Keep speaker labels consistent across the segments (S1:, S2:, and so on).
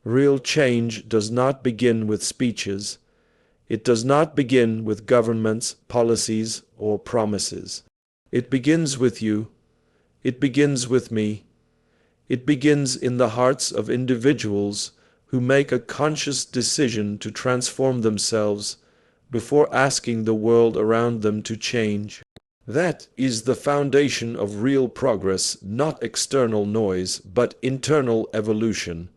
S1: Real change does not begin with speeches. It does not begin with governments, policies, or promises. It begins with you. It begins with me. It begins in the hearts of individuals who make a conscious decision to transform themselves before asking the world around them to change. That is the foundation of real progress, not external noise, but internal evolution.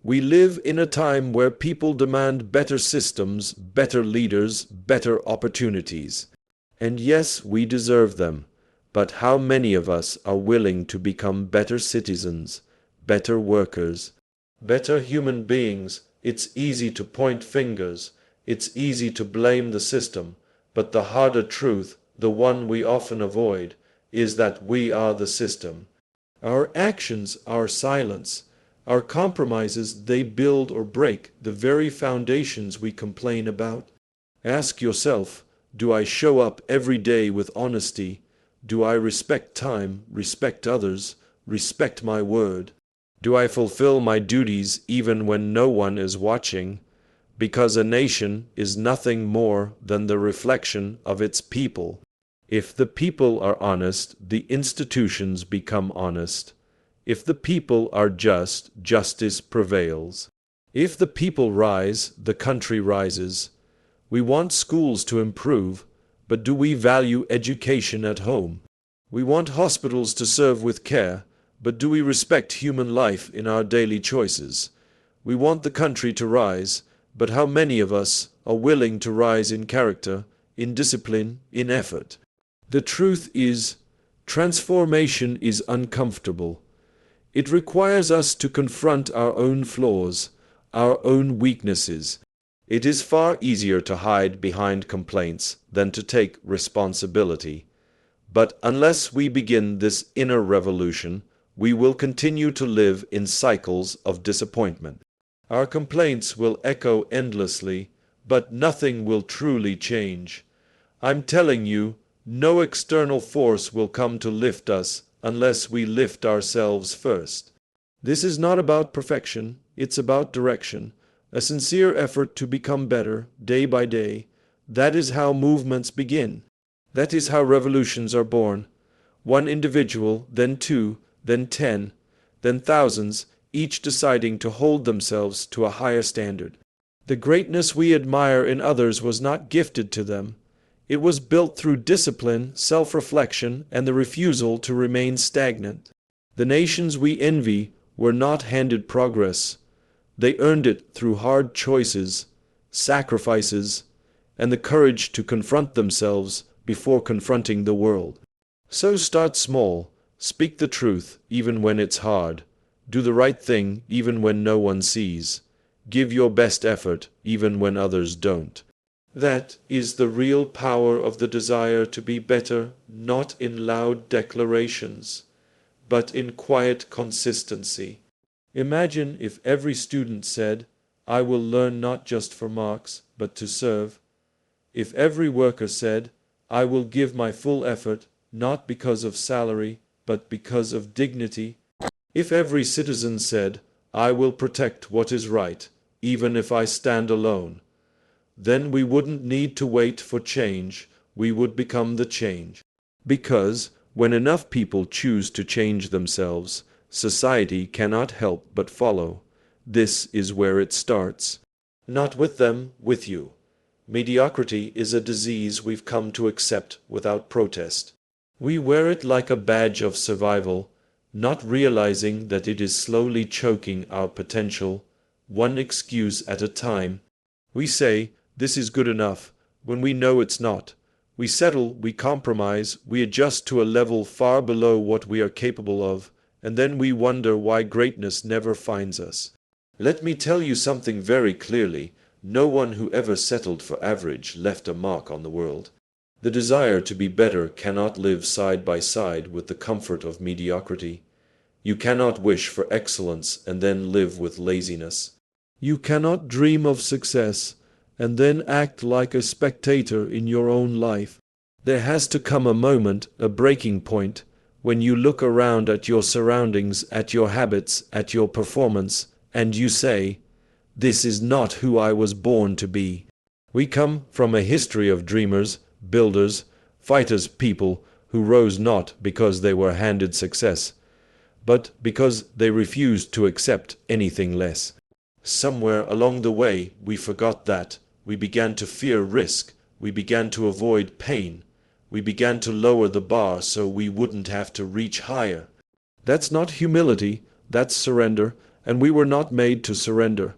S1: We live in a time where people demand better systems, better leaders, better opportunities. And yes, we deserve them. But how many of us are willing to become better citizens, better workers, better human beings? It's easy to point fingers. It's easy to blame the system. But the harder truth, the one we often avoid, is that we are the system. Our actions, our silence, our compromises, they build or break the very foundations we complain about. Ask yourself, do I show up every day with honesty? Do I respect time, respect others, respect my word? Do I fulfill my duties even when no one is watching? Because a nation is nothing more than the reflection of its people. If the people are honest, the institutions become honest. If the people are just, justice prevails. If the people rise, the country rises. We want schools to improve, but do we value education at home? We want hospitals to serve with care, but do we respect human life in our daily choices? We want the country to rise, but how many of us are willing to rise in character, in discipline, in effort? The truth is, transformation is uncomfortable. It requires us to confront our own flaws, our own weaknesses. It is far easier to hide behind complaints than to take responsibility. But unless we begin this inner revolution, we will continue to live in cycles of disappointment. Our complaints will echo endlessly, but nothing will truly change. I'm telling you, no external force will come to lift us unless we lift ourselves first. This is not about perfection, it's about direction, a sincere effort to become better, day by day. That is how movements begin. That is how revolutions are born. One individual, then two, then 10, then thousands, each deciding to hold themselves to a higher standard. The greatness we admire in others was not gifted to them. It was built through discipline, self-reflection, and the refusal to remain stagnant. The nations we envy were not handed progress. They earned it through hard choices, sacrifices, and the courage to confront themselves before confronting the world. So start small, speak the truth even when it's hard, do the right thing even when no one sees, give your best effort even when others don't. That is the real power of the desire to be better, not in loud declarations, but in quiet consistency. Imagine if every student said, I will learn not just for marks, but to serve. If every worker said, I will give my full effort, not because of salary, but because of dignity. If every citizen said, I will protect what is right, even if I stand alone, then we wouldn't need to wait for change, we would become the change. Because when enough people choose to change themselves, society cannot help but follow. This is where it starts. Not with them, with you. Mediocrity is a disease we've come to accept without protest. We wear it like a badge of survival, not realizing that it is slowly choking our potential, one excuse at a time. We say, this is good enough, when we know it's not. We settle, we compromise, we adjust to a level far below what we are capable of, and then we wonder why greatness never finds us. Let me tell you something very clearly. No one who ever settled for average left a mark on the world. The desire to be better cannot live side by side with the comfort of mediocrity. You cannot wish for excellence and then live with laziness. You cannot dream of success and then act like a spectator in your own life. There has to come a moment, a breaking point, when you look around at your surroundings, at your habits, at your performance, and you say, "This is not who I was born to be." We come from a history of dreamers, builders, fighters, people who rose not because they were handed success, but because they refused to accept anything less. Somewhere along the way, we forgot that. We began to fear risk. We began to avoid pain. We began to lower the bar so we wouldn't have to reach higher. That's not humility, that's surrender, and we were not made to surrender.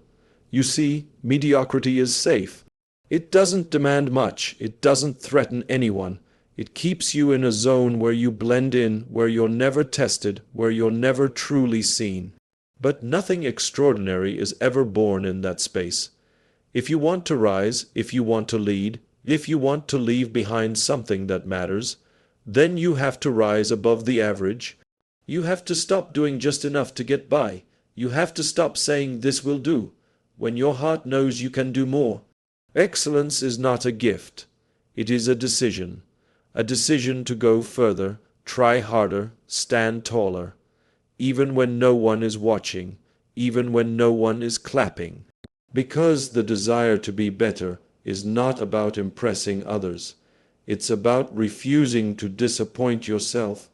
S1: You see, mediocrity is safe. It doesn't demand much. It doesn't threaten anyone. It keeps you in a zone where you blend in, where you're never tested, where you're never truly seen. But nothing extraordinary is ever born in that space. If you want to rise, if you want to lead, if you want to leave behind something that matters, then you have to rise above the average. You have to stop doing just enough to get by. You have to stop saying this will do, when your heart knows you can do more. Excellence is not a gift. It is a decision to go further, try harder, stand taller, even when no one is watching, even when no one is clapping. Because the desire to be better is not about impressing others. It's about refusing to disappoint yourself.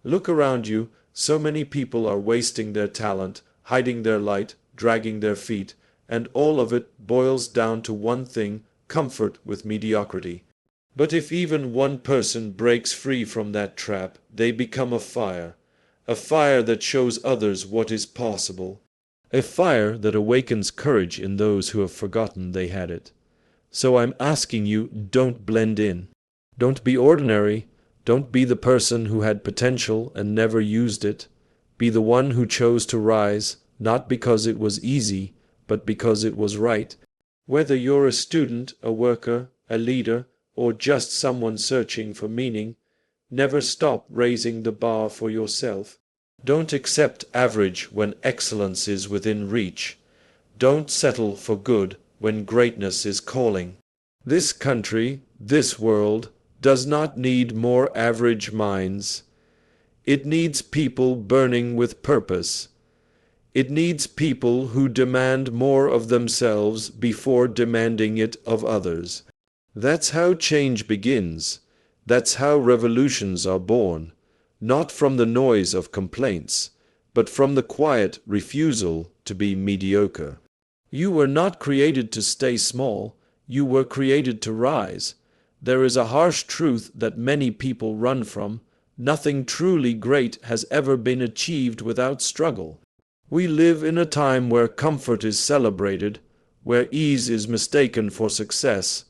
S1: Look around you. So many people are wasting their talent, hiding their light, dragging their feet, and all of it boils down to one thing: comfort with mediocrity. But if even one person breaks free from that trap, they become a fire that shows others what is possible, a fire that awakens courage in those who have forgotten they had it. So I'm asking you, don't blend in. Don't be ordinary. Don't be the person who had potential and never used it. Be the one who chose to rise, not because it was easy, but because it was right. Whether you're a student, a worker, a leader, or just someone searching for meaning, never stop raising the bar for yourself. Don't accept average when excellence is within reach. Don't settle for good when greatness is calling. This country, this world, does not need more average minds. It needs people burning with purpose. It needs people who demand more of themselves before demanding it of others. That's how change begins. That's how revolutions are born, not from the noise of complaints, but from the quiet refusal to be mediocre. You were not created to stay small. You were created to rise. There is a harsh truth that many people run from. Nothing truly great has ever been achieved without struggle. We live in a time where comfort is celebrated, where ease is mistaken for success,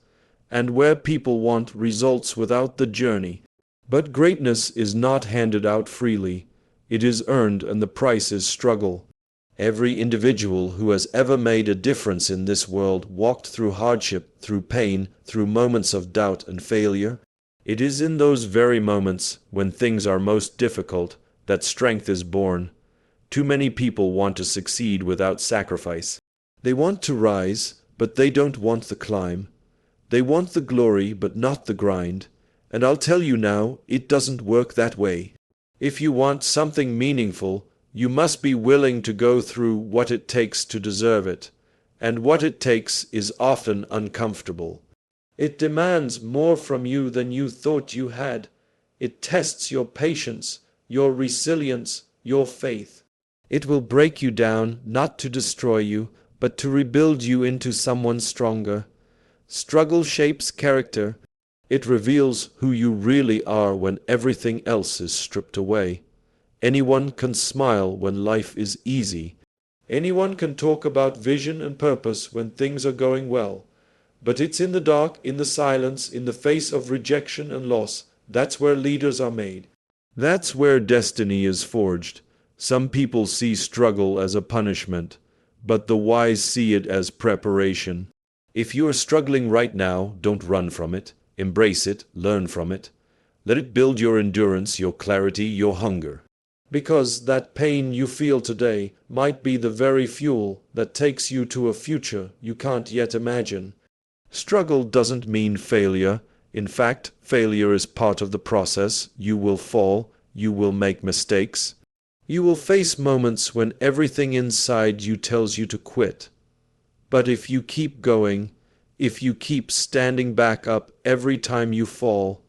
S1: and where people want results without the journey. But greatness is not handed out freely. It is earned, and the price is struggle. Every individual who has ever made a difference in this world walked through hardship, through pain, through moments of doubt and failure. It is in those very moments, when things are most difficult, that strength is born. Too many people want to succeed without sacrifice. They want to rise, but they don't want the climb. They want the glory, but not the grind. And I'll tell you now, it doesn't work that way. If you want something meaningful, you must be willing to go through what it takes to deserve it. And what it takes is often uncomfortable. It demands more from you than you thought you had. It tests your patience, your resilience, your faith. It will break you down, not to destroy you, but to rebuild you into someone stronger. Struggle shapes character. It reveals who you really are when everything else is stripped away. Anyone can smile when life is easy. Anyone can talk about vision and purpose when things are going well. But it's in the dark, in the silence, in the face of rejection and loss, that's where leaders are made. That's where destiny is forged. Some people see struggle as a punishment, but the wise see it as preparation. If you are struggling right now, don't run from it. Embrace it, learn from it. Let it build your endurance, your clarity, your hunger. Because that pain you feel today might be the very fuel that takes you to a future you can't yet imagine. Struggle doesn't mean failure. In fact, failure is part of the process. You will fall. You will make mistakes. You will face moments when everything inside you tells you to quit. But if you keep going, if you keep standing back up every time you fall,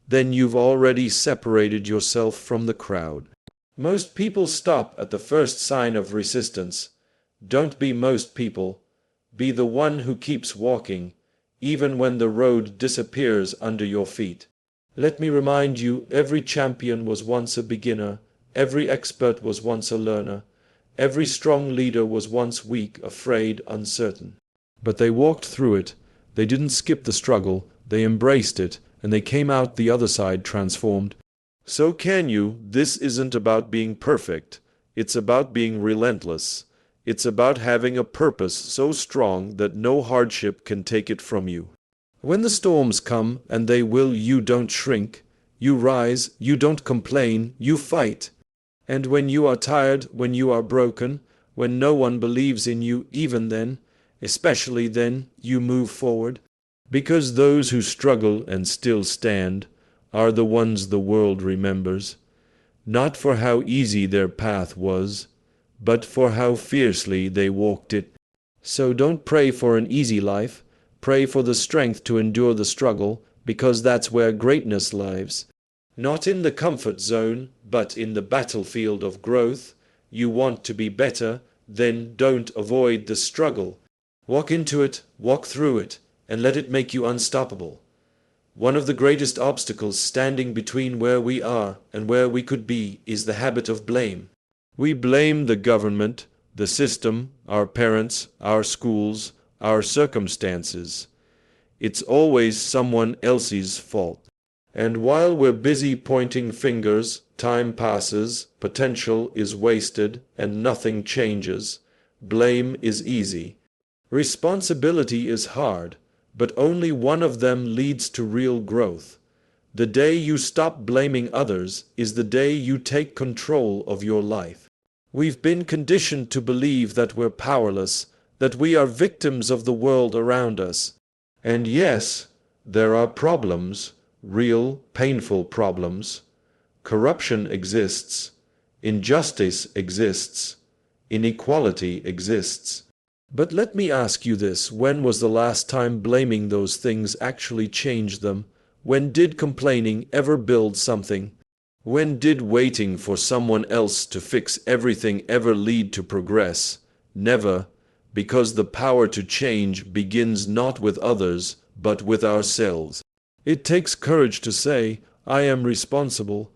S1: then you've already separated yourself from the crowd. Most people stop at the first sign of resistance. Don't be most people. Be the one who keeps walking, even when the road disappears under your feet. Let me remind you, every champion was once a beginner, every expert was once a learner, every strong leader was once weak, afraid, uncertain. But they walked through it. They didn't skip the struggle. They embraced it, and they came out the other side transformed. So can you. This isn't about being perfect. It's about being relentless. It's about having a purpose so strong that no hardship can take it from you. When the storms come, and they will, you don't shrink. You rise, you don't complain, you fight. And when you are tired, when you are broken, when no one believes in you, even then, especially then, you move forward. Because those who struggle and still stand are the ones the world remembers, not for how easy their path was, but for how fiercely they walked it. So don't pray for an easy life. Pray for the strength to endure the struggle, because that's where greatness lies. Not in the comfort zone, but in the battlefield of growth. You want to be better, then don't avoid the struggle. Walk into it, walk through it, and let it make you unstoppable. One of the greatest obstacles standing between where we are and where we could be is the habit of blame. We blame the government, the system, our parents, our schools, our circumstances. It's always someone else's fault. And while we're busy pointing fingers, time passes, potential is wasted, and nothing changes. Blame is easy. Responsibility is hard, but only one of them leads to real growth. The day you stop blaming others is the day you take control of your life. We've been conditioned to believe that we're powerless, that we are victims of the world around us. And yes, there are problems, real, painful problems. Corruption exists, injustice exists, inequality exists. But let me ask you this, when was the last time blaming those things actually changed them? When did complaining ever build something? When did waiting for someone else to fix everything ever lead to progress? Never, because the power to change begins not with others, but with ourselves. It takes courage to say, I am responsible,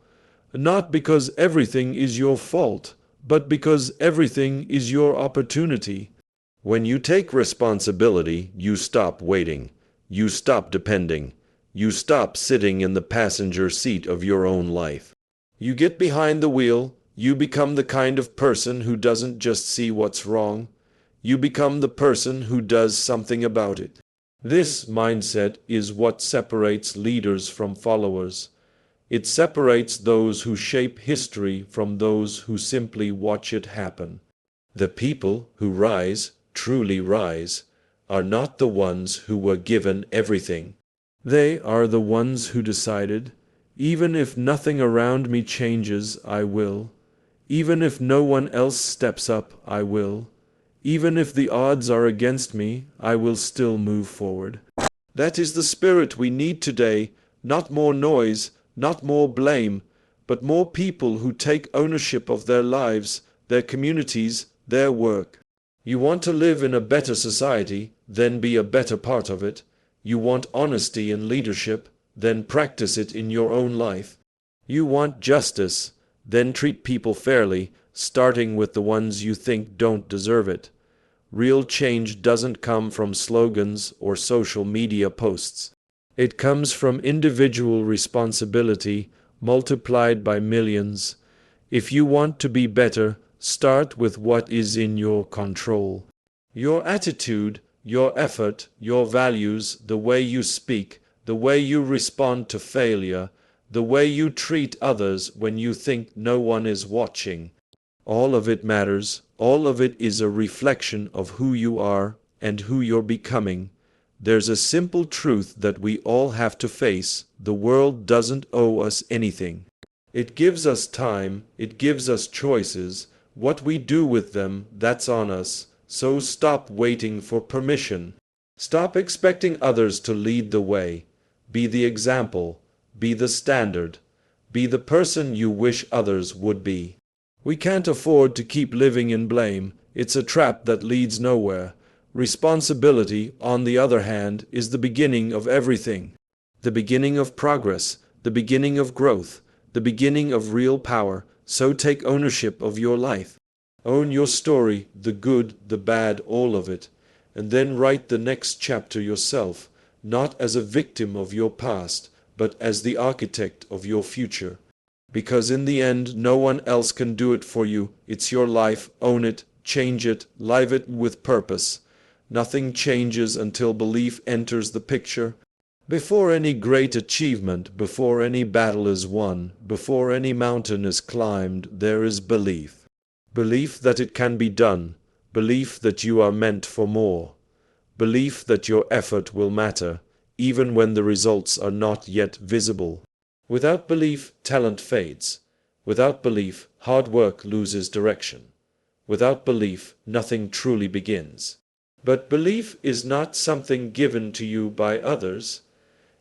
S1: not because everything is your fault, but because everything is your opportunity. When you take responsibility, you stop waiting, you stop depending, you stop sitting in the passenger seat of your own life. You get behind the wheel, you become the kind of person who doesn't just see what's wrong, you become the person who does something about it. This mindset is what separates leaders from followers. It separates those who shape history from those who simply watch it happen. The people who rise, truly rise, are not the ones who were given everything. They are the ones who decided, even if nothing around me changes, I will. Even if no one else steps up, I will. Even if the odds are against me, I will still move forward. That is the spirit we need today, not more noise, not more blame, but more people who take ownership of their lives, their communities, their work. You want to live in a better society, then be a better part of it. You want honesty in leadership, then practice it in your own life. You want justice, then treat people fairly, starting with the ones you think don't deserve it. Real change doesn't come from slogans or social media posts. It comes from individual responsibility multiplied by millions. If you want to be better, start with what is in your control. Your attitude, your effort, your values, the way you speak, the way you respond to failure, the way you treat others when you think no one is watching. All of it matters. All of it is a reflection of who you are and who you're becoming. There's a simple truth that we all have to face. The world doesn't owe us anything. It gives us time, it gives us choices. What we do with them, that's on us. So stop waiting for permission. Stop expecting others to lead the way. Be the example. Be the standard. Be the person you wish others would be. We can't afford to keep living in blame. It's a trap that leads nowhere. Responsibility, on the other hand, is the beginning of everything. The beginning of progress, the beginning of growth, the beginning of real power. So take ownership of your life. Own your story, the good, the bad, all of it. And then write the next chapter yourself, not as a victim of your past, but as the architect of your future. Because in the end, no one else can do it for you. It's your life. Own it, change it, live it with purpose. Nothing changes until belief enters the picture. Before any great achievement, before any battle is won, before any mountain is climbed, there is belief. Belief that it can be done. Belief that you are meant for more. Belief that your effort will matter, even when the results are not yet visible. Without belief, talent fades. Without belief, hard work loses direction. Without belief, nothing truly begins. But belief is not something given to you by others.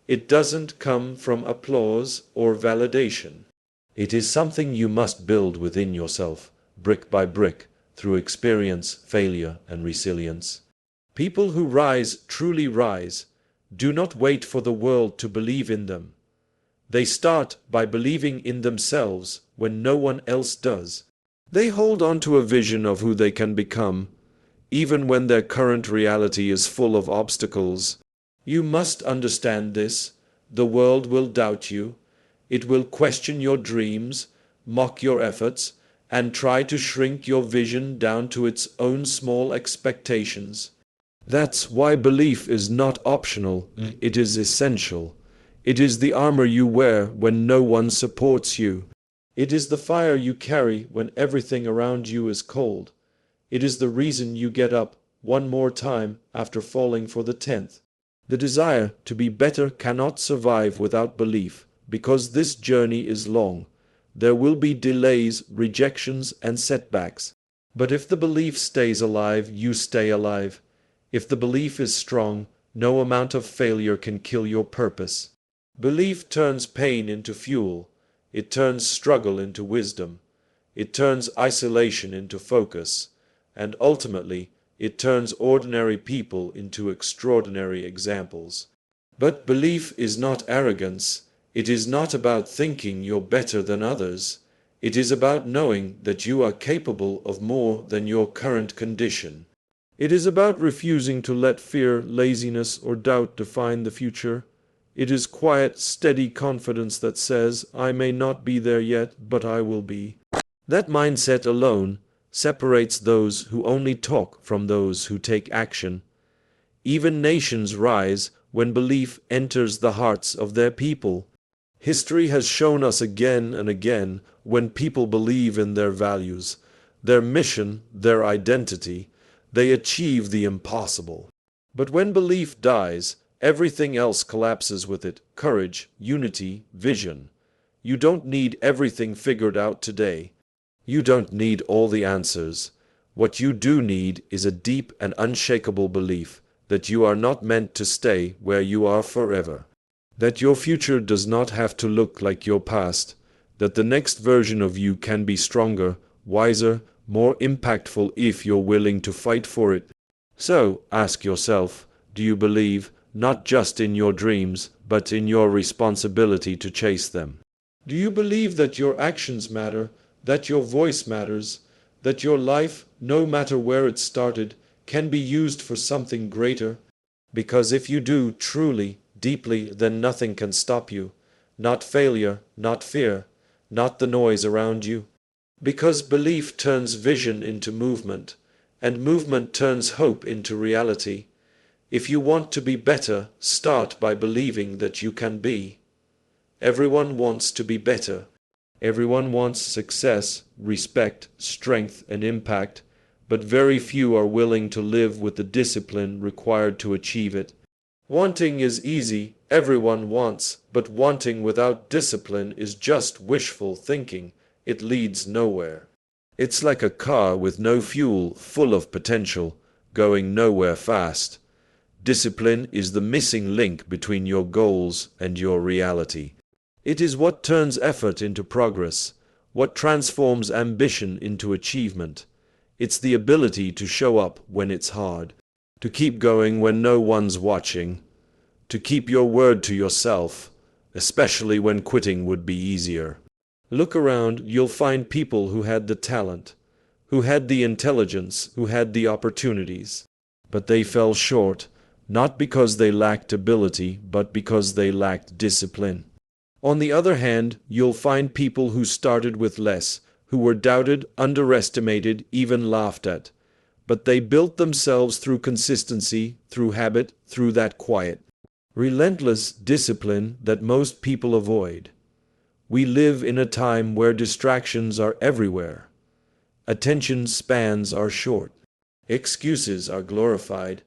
S1: It doesn't come from applause or validation. It is something you must build within yourself, brick by brick, through experience, failure, and resilience. People who rise truly rise. Do not wait for the world to believe in them. They start by believing in themselves when no one else does. They hold on to a vision of who they can become, even when their current reality is full of obstacles. You must understand this. The world will doubt you. It will question your dreams, mock your efforts, and try to shrink your vision down to its own small expectations. That's why belief is not optional. It is essential. It is the armor you wear when no one supports you. It is the fire you carry when everything around you is cold. It is the reason you get up one more time after falling for the 10th. The desire to be better cannot survive without belief, because this journey is long. There will be delays, rejections, and setbacks. But if the belief stays alive, you stay alive. If the belief is strong, no amount of failure can kill your purpose. Belief turns pain into fuel. It turns struggle into wisdom. It turns isolation into focus. And ultimately, it turns ordinary people into extraordinary examples. But belief is not arrogance. It is not about thinking you're better than others. It is about knowing that you are capable of more than your current condition. It is about refusing to let fear, laziness, or doubt define the future. It is quiet, steady confidence that says, I may not be there yet, but I will be. That mindset alone separates those who only talk from those who take action. Even nations rise when belief enters the hearts of their people. History has shown us again and again when people believe in their values, their mission, their identity, they achieve the impossible. But when belief dies, everything else collapses with it: courage, unity, vision. You don't need everything figured out today. You don't need all the answers. What you do need is a deep and unshakable belief that you are not meant to stay where you are forever. That your future does not have to look like your past. That the next version of you can be stronger, wiser, more impactful if you're willing to fight for it. So, ask yourself, do you believe, not just in your dreams, but in your responsibility to chase them? Do you believe that your actions matter, that your voice matters, that your life, no matter where it started, can be used for something greater? Because if you do truly, deeply, then nothing can stop you. Not failure, not fear, not the noise around you. Because belief turns vision into movement, and movement turns hope into reality. If you want to be better, start by believing that you can be. Everyone wants to be better. Everyone wants success, respect, strength, and impact, but very few are willing to live with the discipline required to achieve it. Wanting is easy, everyone wants, but wanting without discipline is just wishful thinking. It leads nowhere. It's like a car with no fuel, full of potential, going nowhere fast. Discipline is the missing link between your goals and your reality. It is what turns effort into progress, what transforms ambition into achievement. It's the ability to show up when it's hard, to keep going when no one's watching, to keep your word to yourself, especially when quitting would be easier. Look around, you'll find people who had the talent, who had the intelligence, who had the opportunities, but they fell short, not because they lacked ability, but because they lacked discipline. On the other hand, you'll find people who started with less, who were doubted, underestimated, even laughed at, but they built themselves through consistency, through habit, through that quiet, relentless discipline that most people avoid. We live in a time where distractions are everywhere. Attention spans are short. Excuses are glorified.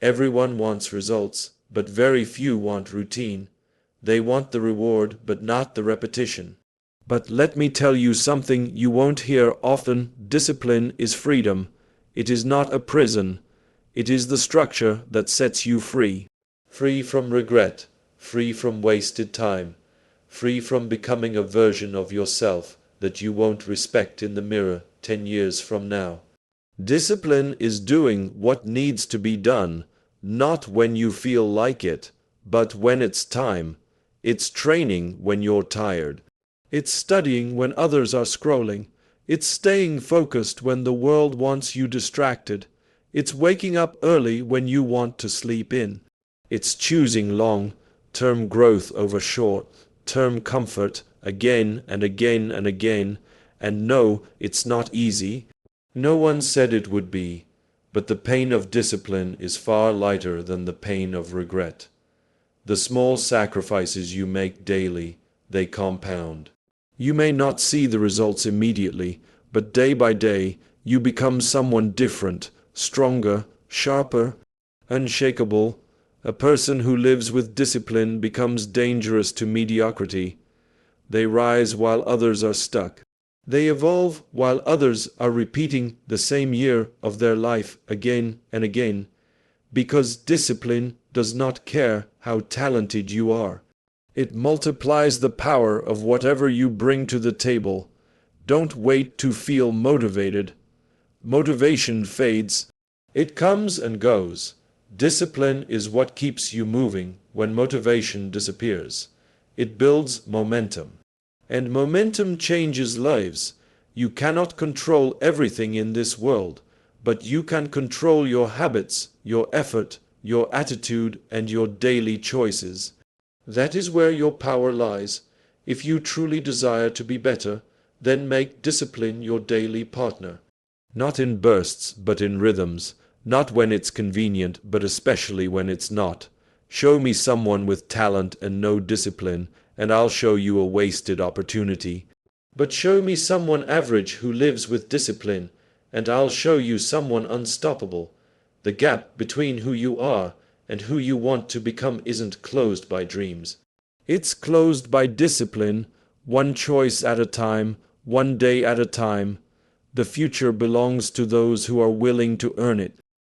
S1: Everyone wants results, but very few want routine. They want the reward, but not the repetition. But let me tell you something you won't hear often. Discipline is freedom. It is not a prison. It is the structure that sets you free. Free from regret, free from wasted time, free from becoming a version of yourself that you won't respect in the mirror 10 years from now. Discipline is doing what needs to be done, not when you feel like it, but when it's time. It's training when you're tired. It's studying when others are scrolling. It's staying focused when the world wants you distracted. It's waking up early when you want to sleep in. It's choosing long-term growth over short-term comfort again and again and again. And no, it's not easy. No one said it would be, but the pain of discipline is far lighter than the pain of regret. The small sacrifices you make daily, they compound. You may not see the results immediately, but day by day, you become someone different, stronger, sharper, unshakable. A person who lives with discipline becomes dangerous to mediocrity. They rise while others are stuck. They evolve while others are repeating the same year of their life again and again, because discipline does not care how talented you are. It multiplies the power of whatever you bring to the table. Don't wait to feel motivated. Motivation fades. It comes and goes. Discipline is what keeps you moving when motivation disappears. It builds momentum. And momentum changes lives. You cannot control everything in this world, but you can control your habits, your effort, your attitude, and your daily choices. That is where your power lies. If you truly desire to be better, then make discipline your daily partner. Not in bursts, but in rhythms. Not when it's convenient, but especially when it's not. Show me someone with talent and no discipline, and I'll show you a wasted opportunity. But show me someone average who lives with discipline, and I'll show you someone unstoppable. The gap between who you are and who you want to become isn't closed by dreams. It's closed by discipline, one choice at a time, one day at a time. The future belongs to those who are willing to earn it.